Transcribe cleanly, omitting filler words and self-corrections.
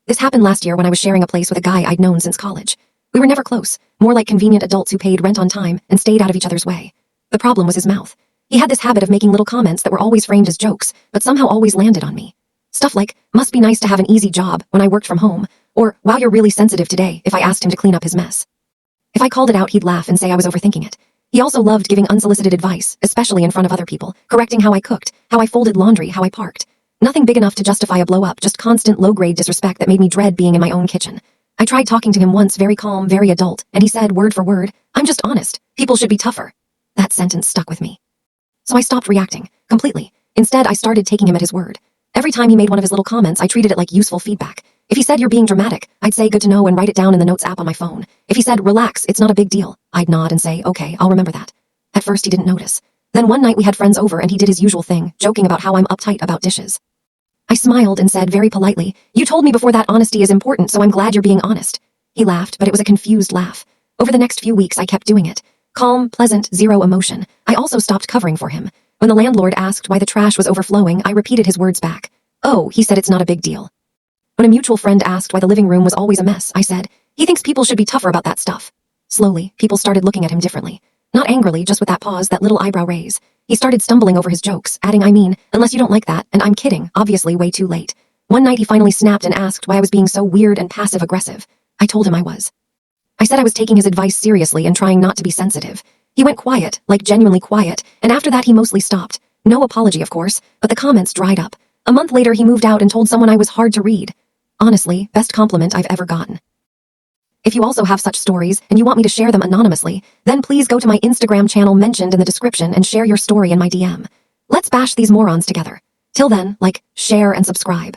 This happened last year when I was sharing a place with a guy I'd known since college. We were never close, more like convenient adults who paid rent on time and stayed out of each other's way. The problem was his mouth. He had this habit of making little comments that were always framed as jokes, but somehow always landed on me. Stuff like, must be nice to have an easy job when I worked from home, or wow, you're really sensitive today if I asked him to clean up his mess. If I called it out, he'd laugh and say I was overthinking it. He also loved giving unsolicited advice, especially in front of other people, correcting how I cooked, how I folded laundry, how I parked. Nothing big enough to justify a blow-up, just constant low-grade disrespect that made me dread being in my own kitchen. I tried talking to him once, very calm, very adult, and he said, word for word, I'm just honest. People should be tougher. That sentence stuck with me. So I stopped reacting, completely. Instead, I started taking him at his word. Every time he made one of his little comments, I treated it like useful feedback. If he said, you're being dramatic, I'd say, good to know, and write it down in the notes app on my phone. If he said, relax, it's not a big deal, I'd nod and say, okay, I'll remember that. At first, he didn't notice. Then one night we had friends over and he did his usual thing, joking about how I'm uptight about dishes. I smiled and said very politely, you told me before that honesty is important, so I'm glad you're being honest. He laughed, but it was a confused laugh. Over the next few weeks, I kept doing it. Calm, pleasant, zero emotion. I also stopped covering for him. When the landlord asked why the trash was overflowing, I repeated his words back. Oh, he said it's not a big deal. When a mutual friend asked why the living room was always a mess, I said, he thinks people should be tougher about that stuff. Slowly, people started looking at him differently. Not angrily, just with that pause, that little eyebrow raise. He started stumbling over his jokes, adding, I mean, unless you don't like that, and I'm kidding, obviously way too late. One night he finally snapped and asked why I was being so weird and passive-aggressive. I told him I was. I said I was taking his advice seriously and trying not to be sensitive. He went quiet, like genuinely quiet, and after that he mostly stopped. No apology, of course, but the comments dried up. A month later he moved out and told someone I was hard to read. Honestly, best compliment I've ever gotten. If you also have such stories and you want me to share them anonymously, then please go to my Instagram channel mentioned in the description and share your story in my DM. Let's bash these morons together. Till then, like, share, and subscribe.